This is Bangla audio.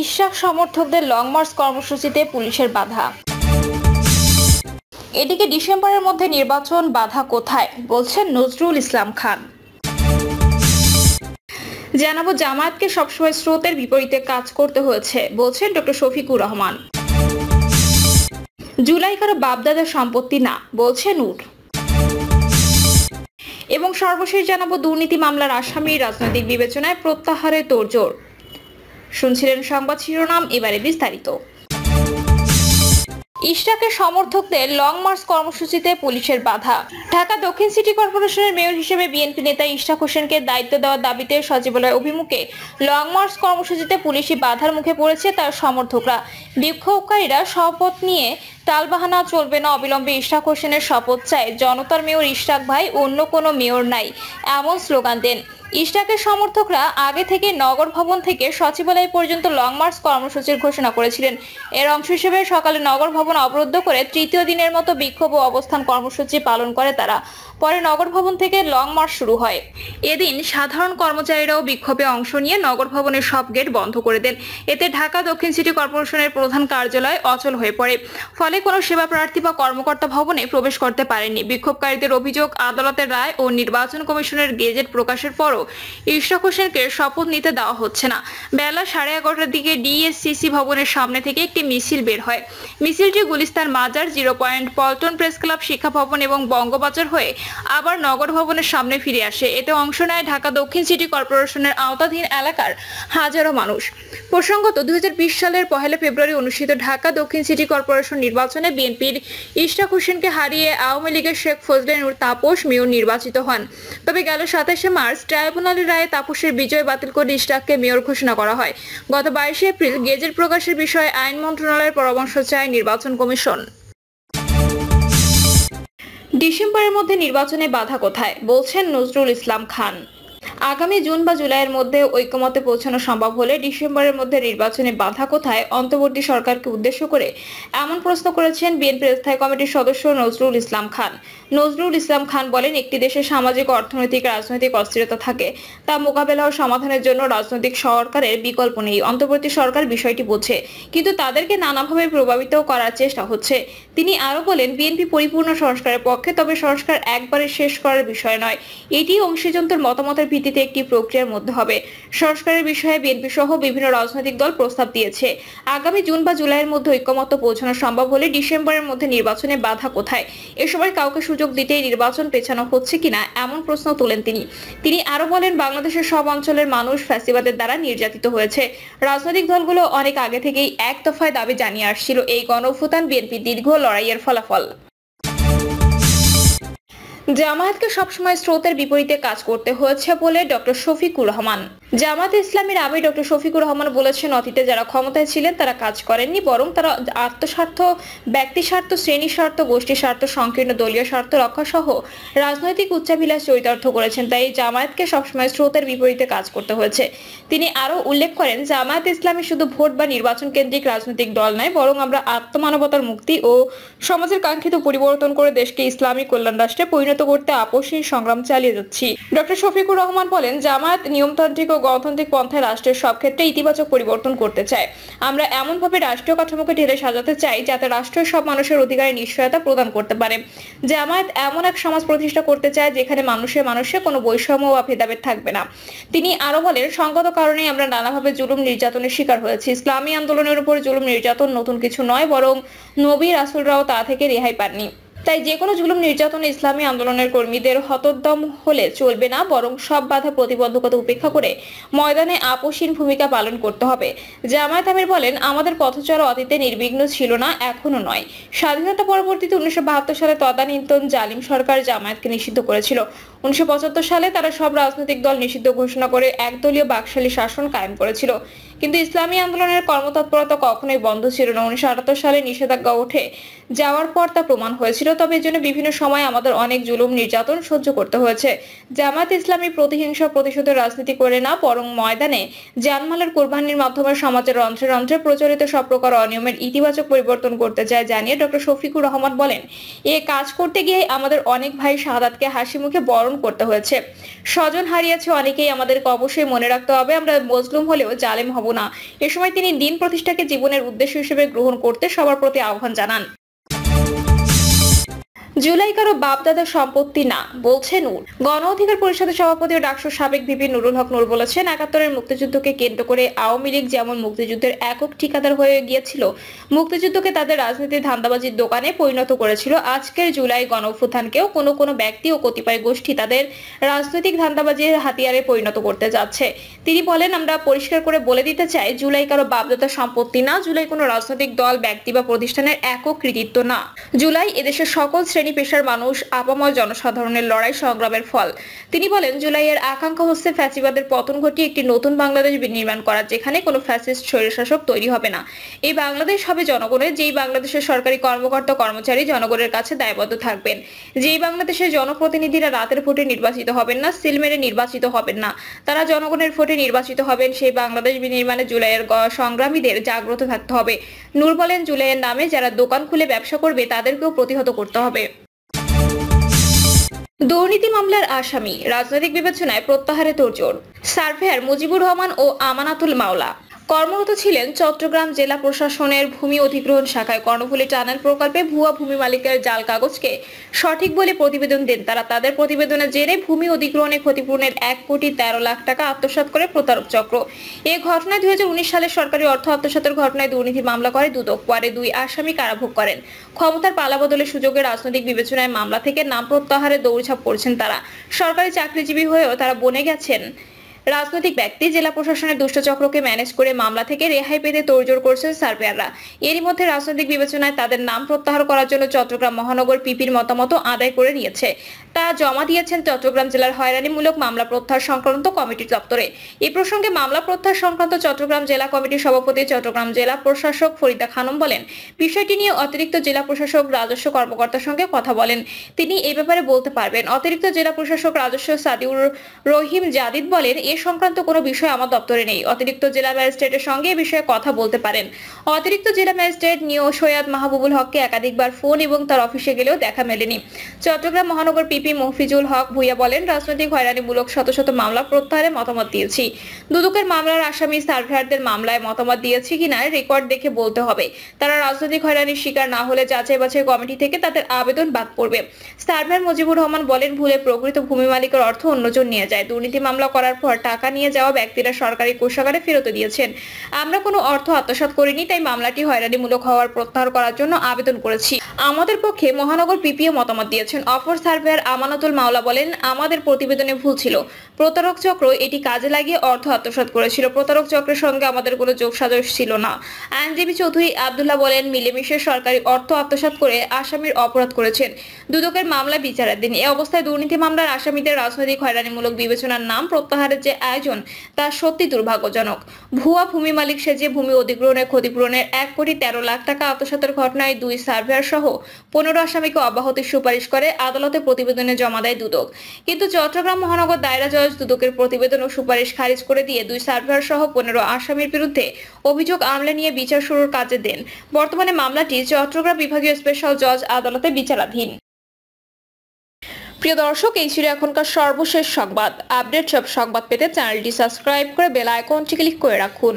ইশরাক সমর্থকদের লং মার্চ কর্মসূচিতে পুলিশের বাধা। এদিকে ডিসেম্বরের মধ্যে নির্বাচন, বাধা কোথায়, বলছেন নজরুল ইসলাম খান। জানাবো, জামায়াতকে সবসময় স্রোতের বিপরীতে কাজ করতে হয়েছে, বলছেন ডক্টর শফিকুর রহমান। জুলাই কারো বাপদাদার সম্পত্তি না, বলছে নূর। এবং সর্বশেষ জানাবো, দুর্নীতি মামলার আসামি রাজনৈতিক বিবেচনায় প্রত্যাহারে তোড়জোড়। শুনছিলেন সংবাদ শিরোনাম, এবারে বিস্তারিত। ইশরাকের সমর্থকদের লং মার্চ কর্মসূচিতে পুলিশের বাধা। ঢাকা দক্ষিণ সিটি কর্পোরেশনের মেয়র হিসেবে বিএনপি নেতা ইশরাক হোসেনকে দায়িত্ব দেওয়ার দাবিতে সচিবালয় অভিমুখে লং মার্চ কর্মসূচিতে পুলিশি বাধার মুখে পড়েছে তার সমর্থকরা। বিক্ষোভকারীরা শপথ নিয়ে টালবাহানা চলবে না, অবিলম্বে ইশরাক হোসেনের শপথ চায়, জনতার মেয়র ইশরাক ভাই, অন্য কোনো মেয়র নাই, এমন স্লোগান দেন। ইশরাকের সমর্থকরা আগে থেকে নগর ভবন থেকে সচিবালয় পর্যন্ত লং মার্চ কর্মসূচির ঘোষণা করেছিলেন। এর অংশ হিসেবে সকালে নগর ভবন অবরুদ্ধ করে তৃতীয় দিনের মতো বিক্ষোভ ও অবস্থান কর্মসূচি পালন করে তারা। পরে নগর ভবন থেকে লং মার্চ শুরু হয়। এদিন সাধারণ কর্মচারীরাও বিক্ষোভে অংশ নিয়ে নগর ভবনের সব গেট বন্ধ করে দেন। এতে ঢাকা দক্ষিণ সিটি কর্পোরেশনের প্রধান কার্যালয় অচল হয়ে পড়ে। ফলে কোনো সেবা প্রার্থী বা কর্মকর্তা ভবনে প্রবেশ করতে পারেননি। বিক্ষোভকারীদের অভিযোগ, আদালতের রায় ও নির্বাচন কমিশনের গেজেট প্রকাশের পরও ইশরাক হোসেনকে শপথ নিতে দেওয়া হচ্ছে না। বেলা 11:30টার দিকে ডিএসসিসি ভবনের সামনে থেকে একটি মিছিল বের হয়। মিছিলটি গুলিস্তান মাজার, 0 পয়েন্ট, পল্টন প্রেস ক্লাব, শিক্ষা ভবন এবং বঙ্গবাজার হয়ে আবার নগর ভবনের সামনে ফিরে আসে। এতে অংশ নেয় ঢাকা দক্ষিণ সিটি কর্পোরেশনের আওতাধীন এলাকার হাজারো মানুষ। প্রসঙ্গত, 2020 সালের 1 ফেব্রুয়ারি অনুষ্ঠিত ঢাকা দক্ষিণ সিটি কর্পোরেশন নির্বাচনে বিএনপির ইশরাক হোসেনকে হারিয়ে আওয়ামী লীগের শেখ ফজলে নূর তাপস মেয়র নির্বাচিত হন। তবে গেল 27 মার্চ ট্রাইব্যুনালের রায়ে তাপসের বিজয় বাতিল করে ইশরাককে মেয়র ঘোষণা করা হয়। গত 22 এপ্রিল গেজেট প্রকাশের বিষয়ে আইন মন্ত্রণালয়ের পরামর্শ চায় নির্বাচন কমিশন। ডিসেম্বরের মধ্যে নির্বাচনে বাধা কোথায়, বলছেন নজরুল ইসলাম খান। আগামী জুন বা জুলাইয়ের মধ্যে ঐকমত্যে পৌঁছানো সম্ভব হলে ডিসেম্বরের মধ্যে নির্বাচনে বাধা কোথায়, অন্তর্বর্তী সরকারকে উদ্দেশ্য করে এমন প্রশ্ন করেছেন বিএনপির স্থায়ী কমিটির সদস্য নজরুল ইসলাম খান। নজরুল ইসলাম খান বলেন, একটি দেশে সামাজিক, অর্থনৈতিক, রাজনৈতিক অস্থিরতা থাকে, তা মোকাবেলা ও সমাধানের জন্য রাজনৈতিক সরকারের বিকল্প নেই। অন্তর্বর্তী সরকার বিষয়টি বোঝে, কিন্তু তাদেরকে নানাভাবে প্রভাবিত করার চেষ্টা হচ্ছে। তিনি আরো বলেন, বিএনপি পরিপূর্ণ সংস্কারের পক্ষে, তবে সংস্কার একবারে শেষ করার বিষয় নয়, এটি অংশীজনতার মতামতের ভিত্তিতে একটি প্রক্রিয়ার মধ্যে হবে। সংস্কারের বিষয়ে বিএনপি সহ বিভিন্ন রাজনৈতিক দল প্রস্তাব দিয়েছে। আগামী জুন বা জুলাইয়ের মধ্যে ঐকমত্য পৌঁছানো সম্ভব হলে ডিসেম্বরের মধ্যে নির্বাচনে বাধা কোথায়, এ সময় কাউকে সুযোগ দিতেই নির্বাচন পেছানো হচ্ছে কিনা, এমন প্রশ্ন তোলেন তিনি আরো বলেন, বাংলাদেশের সব অঞ্চলের মানুষ ফ্যাসিবাদের দ্বারা নির্যাতিত হয়েছে। রাজনৈতিক দলগুলো অনেক আগে থেকেই এক দফায় দাবি জানিয়ে আসছিল। এই গণঅভ্যুত্থান বিএনপির দীর্ঘ লড়াইয়ের ফলাফল। জামায়াতকে সবসময় স্রোতের বিপরীতে কাজ করতে হয়েছে বলে ডক্টর শফিকুর রহমান। জামায়াত ইসলামীর আমির ডক্টর শফিকুর রহমান বলেছেন, অতীতে যারা ক্ষমতায় ছিলেন তারা কাজ করেননি, বরং তারা আত্মস্বার্থ, ব্যক্তি স্বার্থ, শ্রেণী স্বার্থ, গোষ্ঠী স্বার্থ, সংকীর্ণ দলীয় স্বার্থ রক্ষা সহ রাজনৈতিক উচ্চাভিলাষ চরিতার্থ করেছেন। তাই জামায়াতকে সবসময় স্রোতের বিপরীতে কাজ করতে হয়েছে। তিনি আরো উল্লেখ করেন, জামায়াত ইসলামী শুধু ভোট বা নির্বাচন কেন্দ্রিক রাজনৈতিক দল নয়, বরং আমরা আত্মমানবতার মুক্তি ও সমাজের কাঙ্ক্ষিত পরিবর্তন করে দেশকে ইসলামী কল্যাণ রাষ্ট্রে পরিণত করতে আপসহীন সংগ্রাম চালিয়ে যাচ্ছি। ডক্টর শফিকুর রহমান বলেন, জামায়াত নিয়মতান্ত্রিক ও গণতান্ত্রিক পন্থায় রাষ্ট্রের সব ক্ষেত্রে ইতিবাচক পরিবর্তন করতে চায়। আমরা এমনভাবে রাষ্ট্রীয় কাঠামোকে ঢেলে সাজাতে চাই যাতে রাষ্ট্রের সব মানুষের অধিকারের নিশ্চয়তা প্রদান করতে পারে। জামায়াত এমন এক সমাজ প্রতিষ্ঠা করতে চায় যেখানে মানুষে কোনো বৈষম্য বা ভেদাভেদ থাকবে না। তিনি আরো বলেন, সঙ্গত কারণে আমরা নানাভাবে জুলুম নির্যাতনের শিকার হয়েছি। ইসলামী আন্দোলনের উপর জুলুম নির্যাতন নতুন কিছু নয়, বরং নবী রাসূলরাও তা থেকে রেহাই পাননি। তাই যে কোনো জুলুম নির্যাতনে ইসলামী আন্দোলনের কর্মীদের হতোদ্যম হলে চলবে না, বরং সব বাধা প্রতিবন্ধকতা উপেক্ষা করে ময়দানে আপসহীন ভূমিকা পালন করতে হবে। জামায়াত আমির বলেন, আমাদের পথচলা অতীতে নির্বিঘ্ন ছিল না, এখনো নয়। স্বাধীনতা পরবর্তীতে 1972 সালে তদানীন্তন জালিম সরকার জামায়াতকে নিষিদ্ধ করেছিল। 1975 সালে তারা সব রাজনৈতিক দল নিষিদ্ধ ঘোষণা করে একদলীয় বাকশালী শাসন কায়েম করেছিল। কিন্তু ইসলামী আন্দোলনের কর্মতৎপরতা কখনোই বন্ধ ছিল না। 1978 সালে নিষেধাজ্ঞা উঠে যাওয়ার পর তা প্রমাণ হয়েছিল। তবে এর জন্য বিভিন্ন সময় আমাদের অনেক জুলুম নির্যাতন সহ্য করতে হয়েছে। জামায়াত ইসলামী প্রতিহিংসা প্রতিশোধের রাজনীতি করে না, বরং ময়দানে জানমালের কোরবানির মাধ্যমে সমাজের রন্ধ্রে রন্ধ্রে প্রচলিত সব প্রকার অনিয়মের ইতিবাচক পরিবর্তন করতে চায় জানিয়ে ডক্টর শফিকুর রহমান বলেন, এ কাজ করতে গিয়ে আমাদের অনেক ভাই শাহাদাতকে হাসি মুখে বরণ করতে হয়েছে। স্বজন হারিয়েছে অনেকেই, আমাদেরকে অবশ্যই মনে রাখতে হবে আমরা মজলুম হলেও জালেম হব হব না। এ সময় তিনি দিন প্রতিষ্ঠাকে জীবনের উদ্দেশ্য হিসেবে গ্রহণ করতে সবার প্রতি আহ্বান জানান। জুলাই কারো বাপদাদার সম্পত্তি না, বলছে নূর। গণ অধিকার পরিষদের সভাপতি ও ডাকসুর সাবেক ভিপি নুরুল হক নূর বলেছেন, ৭১-এর মুক্তিযুদ্ধকে কেন্দ্র করে আওয়ামী লীগ যেমন মুক্তিযুদ্ধের একক ঠিকাদার হয়ে গিয়েছিল, মুক্তিযুদ্ধকে তাদের রাজনীতির ধান্দাবাজির দোকানে পরিণত করেছিল, আজকের জুলাই গণ অভ্যুত্থানকেও কোনো ব্যক্তি ও কতিপয় গোষ্ঠী তাদের রাজনৈতিক ধান্দাবাজির হাতিয়ারে পরিণত করতে যাচ্ছে। তিনি বলেন, আমরা পরিষ্কার করে বলে দিতে চাই, জুলাই কারো বাপদাদার সম্পত্তি না, জুলাই কোনো রাজনৈতিক দল, ব্যক্তি বা প্রতিষ্ঠানের একক কৃতিত্ব না। জুলাই এদেশের সকল শ্রেণী পেশার মানুষ, আপামর জনসাধারণের লড়াই সংগ্রামের ফল। তিনি বলেন, জুলাইয়ের আকাঙ্ক্ষা হচ্ছে ফ্যাসিবাদের পতন ঘটিয়ে একটি নতুন বাংলাদেশ নির্মাণ করা, যেখানে কোনো ফ্যাসিস্ট স্বৈরশাসক তৈরি হবে না। এই বাংলাদেশ হবে জনগণের, যেই বাংলাদেশের সরকারি কর্মকর্তা কর্মচারী জনগণের কাছে দায়বদ্ধ থাকবেন, যেই বাংলাদেশের জনপ্রতিনিধিরা রাতের ভোটে নির্বাচিত হবেন না, সিল মেরে নির্বাচিত হবেন না, তারা জনগণের ভোটে নির্বাচিত হবেন। সেই বাংলাদেশ বিনির্মাণে জুলাইয়ের সংগ্রামীদের জাগ্রত থাকতে হবে। নূর বলেন, জুলাইয়ের নামে যারা দোকান খুলে ব্যবসা করবে তাদেরকেও প্রতিহত করতে হবে। দুর্নীতি মামলার আসামি রাজনৈতিক বিবেচনায় প্রত্যাহারে তোড়জোড়। সার্ভেয়ার মুজিবুর রহমান ও আমানাতুল মাওলা কর্মরত ছিলেন চট্টগ্রাম জেলা প্রশাসনের ভূমি অধিগ্রহণ শাখায়। কর্ণফুলী টানেল প্রকল্পে ভুয়া ভূমি মালিকের জাল কাগজকে সঠিক বলে প্রতিবেদন দেন তারা। তাদের প্রতিবেদনের জেরে ভূমি অধিগ্রহণে ক্ষতিপূরণের ১,১৩,০০,০০০ টাকা আত্মসাৎ করে প্রতারক চক্র। এ ঘটনায় ২০১৯ সালে সরকারি অর্থ আত্মসাতের ঘটনায় দুর্নীতি মামলা করে দুদক। পরে ২ আসামি কারাভোগ করেন। ক্ষমতার পালাবদলের সুযোগে রাজনৈতিক বিবেচনায় মামলা থেকে নাম প্রত্যাহারে দৌড়ঝাঁপ করেছেন তারা। সরকারি চাকরিজীবী হয়েও তারা বনে গেছেন রাজনৈতিক ব্যক্তি। জেলা প্রশাসনের দুষ্ট চক্রকে ম্যানেজ করে মামলা থেকে রেহাই পেতে তোড়জোড় করছেন সার্ভেয়াররা। এরই মধ্যে রাজনৈতিক বিবেচনায় তাদের নাম প্রত্যাহার করার জন্য চট্টগ্রাম মহানগর পিপির মতামত আদায় করে নিয়েছে। তা জমা দিয়েছেন চট্টগ্রাম জেলার হয়রানিমূলক মামলা প্রত্যাহার সংক্রান্ত কমিটির দপ্তরে। এই প্রসঙ্গে মামলা প্রত্যাহার সংক্রান্ত চট্টগ্রাম জেলা কমিটির সভাপতি চট্টগ্রাম জেলা প্রশাসক ফরিদা খানম বলেন, বিষয়টি নিয়ে অতিরিক্ত জেলা প্রশাসক রাজস্ব কর্মকর্তার সঙ্গে কথা বলেন, তিনি এই ব্যাপারে বলতে পারবেন। অতিরিক্ত জেলা প্রশাসক রাজস্ব সাদিউর রহিম জাদিদ বলেন, এ সংক্রান্ত কোনো বিষয় আমার দপ্তরে নেই। অতিরিক্ত জেলা ম্যাজিস্ট্রেটের সঙ্গে এ বিষয়ে কথা বলতে পারেন। অতিরিক্ত জেলা ম্যাজিস্ট্রেট নিও সৈয়দ মাহবুবুল হককে একাধিকবার ফোন এবং তার অফিসে গেলেও দেখা মেলেনি। চট্টগ্রাম মহানগর পিপি মহফিজুল হক ভুইয়া বলেন, রাজনৈতিক হয়রানিমূলক শত শত মামলা প্রত্যাহারে মতামত দিয়েছি। দুদকের মামলার আসামি সার্ভেয়ারদের মামলায় মতামত দিয়েছি কিনা রেকর্ড দেখে বলতে হবে। তারা রাজনৈতিক হয়রানির শিকার না হলে যাচাই বাছাই কমিটি থেকে তাদের আবেদন বাদ পড়বে। সার্ভেয়ার মুজিবুর রহমান বলেন, ভুলে প্রকৃত ভূমি মালিকের অর্থ অন্যজন নিয়ে যায়। দুর্নীতি মামলা করার পর টাকা নিয়ে যাওয়া ব্যক্তিরা সরকারি কোষাগারে ফেরত দিয়েছেন। আমরা কোনো অর্থ আত্মসাৎ করিনি, তাই মামলাটি হয়রানিমূলক হওয়ার প্রত্যাহার করার জন্য আবেদন করেছি। আমাদের পক্ষে মহানগর পিপিও মতামত দিয়েছেন। অপর সার্ভেয়ার আমানাতুল মাওলা বলেন, আমাদের প্রতিবেদনে ভুল ছিল। প্রতারক চক্র এটি কাজে লাগিয়ে অর্থ আত্মসাৎ করেছিল। প্রতারক চক্রের সঙ্গে আমাদের কোনো যোগসাজশ ছিল না। আইনজীবী চৌধুরী আব্দুল্লাহ বলেন, মিলেমিশে সরকারি অর্থ আত্মসাৎ করে আসামির অপরাধ করেছেন। দুদকের মামলা বিচারাধীন। এই অবস্থায় দুর্নীতি মামলার আসামিদের রাজনৈতিক হয়রানিমূলক বিবেচনার নাম প্রত্যাহারের যে আয়োজন, তা সত্যি দুর্ভাগ্যজনক। ভুয়া ভূমি মালিক সেজে ভূমি অধিগ্রহণের ক্ষতিপূরণের ১,১৩,০০,০০০ টাকা আত্মসাতের ঘটনায় ২ সার্ভেয়ার সহ ১৫ আসামিকে অব্যাহতির সুপারিশ করে আদালতে প্রতিবেদনে জমা দেয় দুদক। কিন্তু চট্টগ্রাম মহানগর দায়রা জজ দুদকের প্রতিবেদন ও সুপারিশ খারিজ করে দিয়ে ২ সার্ভেয়ার সহ ১৫ আসামির বিরুদ্ধে অভিযোগ আমলে নিয়ে বিচার শুরুর কাজে দেন। বর্তমানে মামলাটি চট্টগ্রাম বিভাগীয় স্পেশাল জজ আদালতে বিচারাধীন। প্রিয় দর্শক, এই ছিল এখনকার সর্বশেষ সংবাদ। আপডেট সব সংবাদ পেতে চ্যানেলটি সাবস্ক্রাইব করে বেল আইকনটি ক্লিক করে রাখুন।